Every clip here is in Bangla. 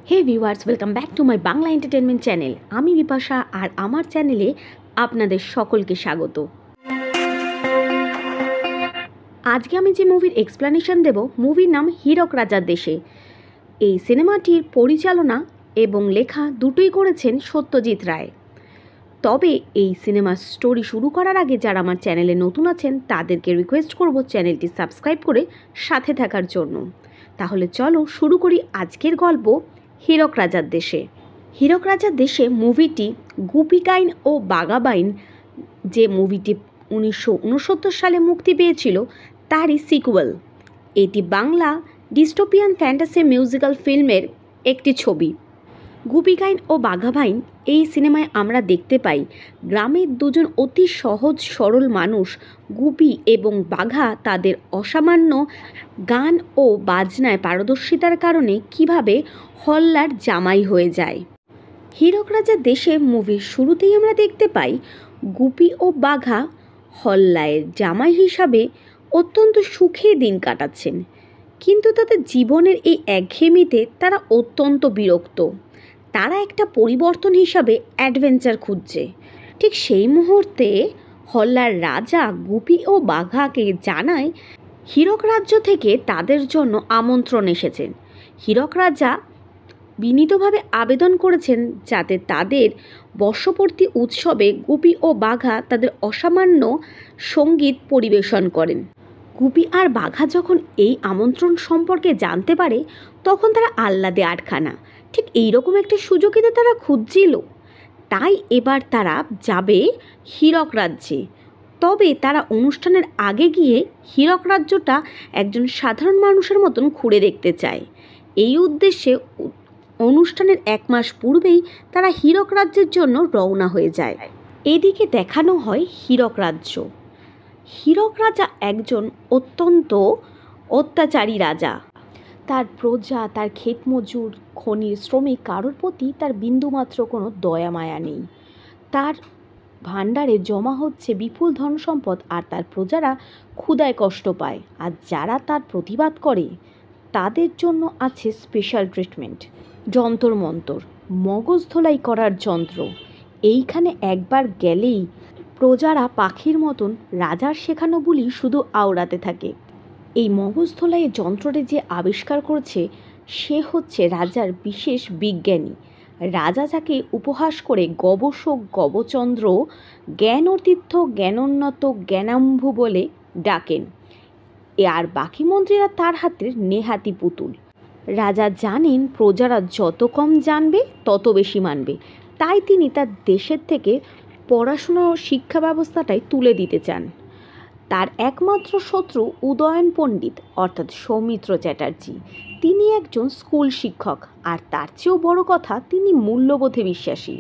Hey viewers, welcome back to my Bangla entertainment channel. আমি বিপাশা আর আমার চ্যানেলে আপনাদের সকলকে স্বাগত। আজকে আমি যে মুভির এক্সপ্লানেশন দেব, মুভির নাম হীরক রাজার দেশে। এই সিনেমাটির পরিচালনা এবং লেখা দুটোই করেছেন সত্যজিৎ রায়। তবে এই সিনেমার স্টোরি শুরু করার আগে যারা আমার চ্যানেলে নতুন আছেন তাদেরকে রিকোয়েস্ট করব চ্যানেলটি সাবস্ক্রাইব করে সাথে থাকার জন্য। তাহলে চলো শুরু করি আজকের গল্প হীরক রাজার দেশে। হীরক রাজার দেশে মুভিটি গুপি গাইন ও বাঘাবাইন, যে মুভিটি 1969 সালে মুক্তি পেয়েছিল, তারই সিকুয়েল। এটি বাংলা ডিস্টোপিয়ান ফ্যান্টাসি মিউজিক্যাল ফিল্মের একটি ছবি। গুপি গাইন ও বাঘাবাইন এই সিনেমায় আমরা দেখতে পাই গ্রামের দুজন অতি সহজ সরল মানুষ গুপি এবং বাঘা তাদের অসামান্য গান ও বাজনায় পারদর্শিতার কারণে কিভাবে হল্লার জামাই হয়ে যায়। হীরক রাজার দেশে মুভির শুরুতেই আমরা দেখতে পাই গুপি ও বাঘা হল্লায়ের জামাই হিসাবে অত্যন্ত সুখে দিন কাটাচ্ছেন, কিন্তু তাদের জীবনের এই একঘেয়েমিতে তারা অত্যন্ত বিরক্ত। তারা একটা পরিবর্তন হিসাবে অ্যাডভেঞ্চার খুঁজছে। ঠিক সেই মুহূর্তে হল্লার রাজা গুপি ও বাঘাকে জানায় হীরক রাজ্য থেকে তাদের জন্য আমন্ত্রণ এসেছেন। হীরক রাজা বিনীতভাবে আবেদন করেছেন যাতে তাদের বর্ষপূর্তি উৎসবে গুপি ও বাঘা তাদের অসামান্য সঙ্গীত পরিবেশন করেন। গুপি আর বাঘা যখন এই আমন্ত্রণ সম্পর্কে জানতে পারে তখন তারা আহ্লাদে আটখানা। ঠিক এইরকম একটা সুযোগই তারা খুঁজছিল। তাই এবার তারা যাবে হীরক রাজ্যে। তবে তারা অনুষ্ঠানের আগে গিয়ে হীরক রাজ্যটা একজন সাধারণ মানুষের মতন ঘুরে দেখতে চায়। এই উদ্দেশ্যে অনুষ্ঠানের 1 মাস পূর্বেই তারা হীরক রাজ্যের জন্য রওনা হয়ে যায়। এদিকে দেখানো হয় হীরক রাজ্য। হীরক রাজা একজন অত্যন্ত অত্যাচারী রাজা। তার প্রজা, তার ক্ষেতমজুর, খনির শ্রমিক কারোর প্রতি তার বিন্দুমাত্র কোনো দয়া মায়া নেই। তার ভাণ্ডারে জমা হচ্ছে বিপুল ধন সম্পদ আর তার প্রজারা ক্ষুধায় কষ্ট পায়। আর যারা তার প্রতিবাদ করে তাদের জন্য আছে স্পেশাল ট্রিটমেন্ট, যন্তর মন্তর, মগজ ধোলাই করার যন্ত্র। এইখানে একবার গেলেই প্রজারা পাখির মতন রাজার শেখানো বুলি শুধু আওড়াতে থাকে। এই মগজ ধোলাই যন্ত্রটি যে আবিষ্কার করেছে সে হচ্ছে রাজার বিশেষ বিজ্ঞানী। রাজা যাকে উপহাস করে গবেষক গবচন্দ্র জ্ঞানতীর্থ জ্ঞানোন্নত জ্ঞানাম্ভু বলে ডাকেন। আর বাকি মন্ত্রীরা তার হাতের নেহাতি পুতুল। রাজা জানেন প্রজারা যত কম জানবে তত বেশি মানবে, তাই তিনি তার দেশের থেকে পড়াশুনো শিক্ষা ব্যবস্থাটাই তুলে দিতে চান। তার একমাত্র শত্রু উদয়ন পণ্ডিত অর্থাৎ সৌমিত্র চ্যাটার্জি। তিনি একজন স্কুল শিক্ষক, আর তার চেয়েও বড় কথা তিনি মূল্যবোধে বিশ্বাসী।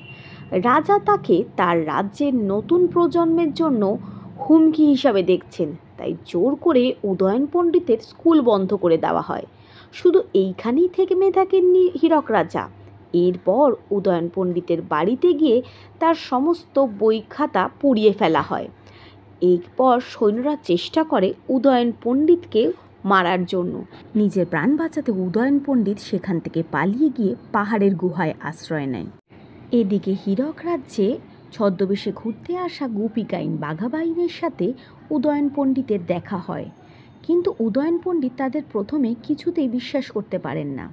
রাজা তাকে তার রাজ্যের নতুন প্রজন্মের জন্য হুমকি হিসাবে দেখছেন, তাই জোর করে উদয়ন পণ্ডিতের স্কুল বন্ধ করে দেওয়া হয়। শুধু এইখানেই থেমে থাকেন হীরক রাজা। এরপর উদয়ন পণ্ডিতের বাড়িতে গিয়ে তার সমস্ত বই খাতা পুড়িয়ে ফেলা হয়। এরপর সৈন্যরা চেষ্টা করে উদয়ন পণ্ডিতকে মারার জন্য। নিজের প্রাণ বাঁচাতে উদয়ন পণ্ডিত সেখান থেকে পালিয়ে গিয়ে পাহাড়ের গুহায় আশ্রয় নেয়। এদিকে হীরক রাজ্যে ছদ্মবেশে ঘুরতে আসা গুপি গাইন বাঘাবাইনের সাথে উদয়ন পণ্ডিতের দেখা হয়, কিন্তু উদয়ন পণ্ডিত তাদের প্রথমে কিছুতেই বিশ্বাস করতে পারেন না।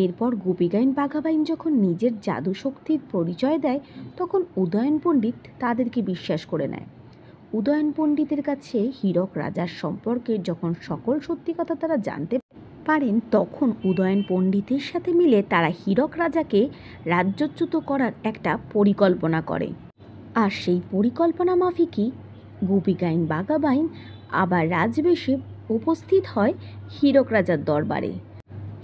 এরপর গুপি গাইন বাঘাবাইন যখন নিজের জাদু শক্তির পরিচয় দেয় তখন উদয়ন পণ্ডিত তাদেরকে বিশ্বাস করে নেয়। উদয়ন পণ্ডিতের কাছে হীরক রাজার সম্পর্কে যখন সকল সত্যি কথা তারা জানতে পারেন তখন উদয়ন পণ্ডিতের সাথে মিলে তারা হীরক রাজাকে রাজ্যচ্যুত করার একটা পরিকল্পনা করে। আর সেই পরিকল্পনা মাফিকই গুপি গাইন বাঘাবাইন আবার রাজবেশে উপস্থিত হয় হীরক রাজার দরবারে।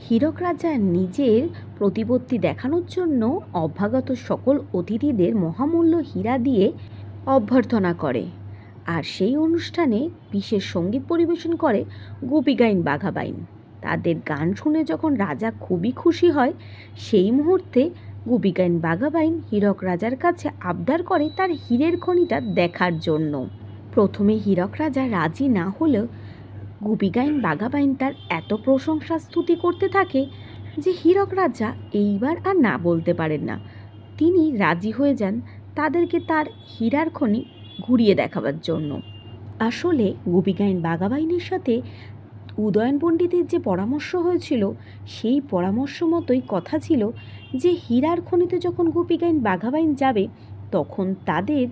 হীরক রাজা নিজের প্রতিপত্তি দেখানোর জন্য অভ্যাগত সকল অতিথিদের মহামূল্য হীরা দিয়ে অভ্যর্থনা করে। আর সেই অনুষ্ঠানে বিশেষ সঙ্গীত পরিবেশন করে গুপি গাইন বাঘাবাইন। তাদের গান শুনে যখন রাজা খুবই খুশি হয়, সেই মুহূর্তে গুপি গাইন বাঘাবাইন হীরক রাজার কাছে আবদার করে তার হীরের খনিটা দেখার জন্য। প্রথমে হীরক রাজা রাজি না হলেও গুপি গাইন বাঘাবাইন তার এত প্রশংসা স্তুতি করতে থাকে যে হীরক রাজা এইবার আর না বলতে পারেন না। তিনি রাজি হয়ে যান তাদেরকে তার হীরার খনি ঘুরিয়ে দেখাবার জন্য। আসলে গোপীগাইন বাঘাবাইনের সাথে উদয়ন পণ্ডিতের যে পরামর্শ হয়েছিল সেই পরামর্শ মতোই কথা ছিল যে হীরার খনিতে যখন গোপীগাইন বাঘাবাইন যাবে তখন তাদের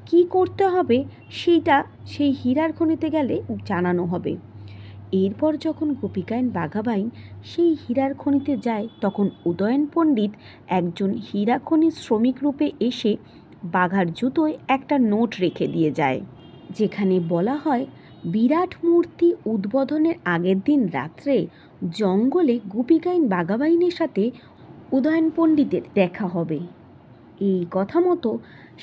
কি করতে হবে সেইটা সেই হীরার খনিতে গেলে জানানো হবে। এরপর যখন গোপীগাইন বাঘাবাইন সেই হীরার খনিতে যায় তখন উদয়ন পণ্ডিত একজন হীরা খনির শ্রমিক রূপে এসে বাঘার জুতোয় একটা নোট রেখে দিয়ে যায়, যেখানে বলা হয় বিরাট মূর্তি উদ্বোধনের আগের দিন রাত্রে জঙ্গলে গোপীগাইন বাঘাবাইনের সাথে উদয়ন পণ্ডিতের দেখা হবে। এই কথা মতো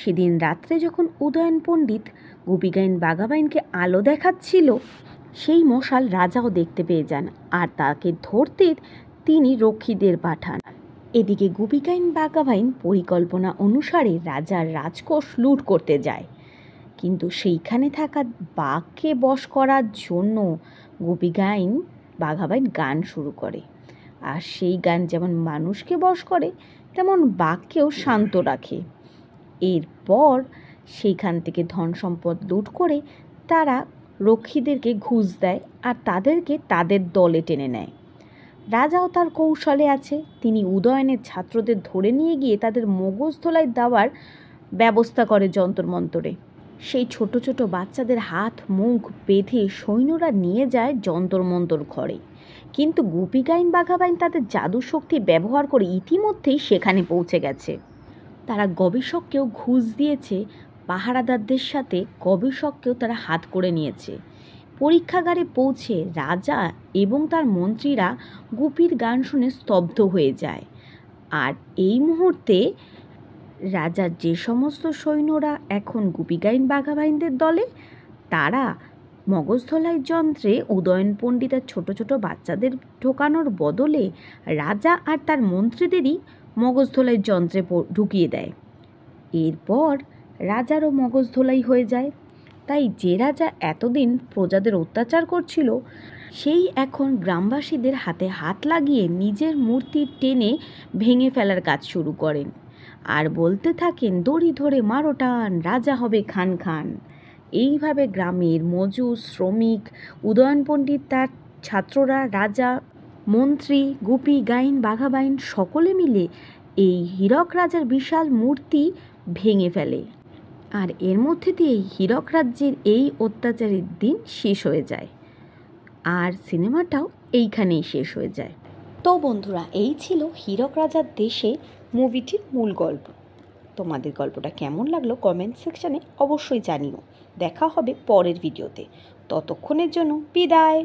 সেদিন রাত্রে যখন উদয়ন পণ্ডিত গোপীগাইন বাঘাবাইনকে আলো দেখাচ্ছিল সেই মশাল রাজাও দেখতে পেয়ে যান আর তাকে ধরতে তিনি রক্ষীদের পাঠান। এদিকে গোপীগাইন বাঘাবাইন পরিকল্পনা অনুসারে রাজার রাজকোষ লুট করতে যায়, কিন্তু সেইখানে থাকা বাঘকে বশ করার জন্য গোপীগাইন বাঘাবাইন গান শুরু করে। আর সেই গান যেমন মানুষকে বশ করে তেমন বাঘকেও শান্ত রাখে। এরপর সেইখান থেকে ধন সম্পদ লুট করে তারা রক্ষীদেরকে ঘুষ দেয় আর তাদেরকে তাদের দলে টেনে নেয়। রাজাও তার কৌশলে আছে, তিনি উদয়নের ছাত্রদের ধরে নিয়ে গিয়ে তাদের মগজ ধোলাই দেওয়ার ব্যবস্থা করে যন্তর মন্তরে। সেই ছোট ছোট বাচ্চাদের হাত মুখ বেঁধে সৈন্যরা নিয়ে যায় যন্তর মন্তর ঘরে, কিন্তু গোপীগাইন বাঘাবাইন তাদের জাদু শক্তি ব্যবহার করে ইতিমধ্যেই সেখানে পৌঁছে গেছে। তারা গবেষককেও ঘুষ দিয়েছে, পাহারাদারদের সাথে গবেষককেও তারা হাত করে নিয়েছে। পরীক্ষাগারে পৌঁছে রাজা এবং তার মন্ত্রীরা গুপির গান শুনে স্তব্ধ হয়ে যায়। আর এই মুহূর্তে রাজার যে সমস্ত সৈন্যরা এখন গোপীগাইন বাঘাবাইনদের দলে তারা মগজধোলাই যন্ত্রে উদয়ন পণ্ডিতের ছোট ছোট বাচ্চাদের ঢোকানোর বদলে রাজা আর তার মন্ত্রীদেরই মগজধোলাই যন্ত্রে ঢুকিয়ে দেয়। এরপর রাজারও মগজধোলাই হয়ে যায়। তাই যে রাজা এতদিন প্রজাদের অত্যাচার করছিল সেই এখন গ্রামবাসীদের হাতে হাত লাগিয়ে নিজের মূর্তি টেনে ভেঙে ফেলার কাজ শুরু করেন আর বলতে থাকেন, দড়ি ধরে মারো টান, রাজা হবে খান খান। এইভাবে গ্রামের মজুর শ্রমিক উদয়ন পণ্ডিত তার ছাত্ররা রাজা মন্ত্রী গোপীগাইন বাঘাবাইন সকলে মিলে এই হীরক রাজার বিশাল মূর্তি ভেঙে ফেলে। আর এর মধ্যে দিয়েই হীরক রাজ্যের এই অত্যাচারের দিন শেষ হয়ে যায় আর সিনেমাটাও এইখানেই শেষ হয়ে যায়। তো বন্ধুরা, এই ছিল হীরক রাজার দেশে মুভিটির মূল গল্প। তোমাদের গল্পটা কেমন লাগলো কমেন্ট সেকশানে অবশ্যই জানিও। দেখা হবে পরের ভিডিওতে, ততক্ষণের জন্য বিদায়।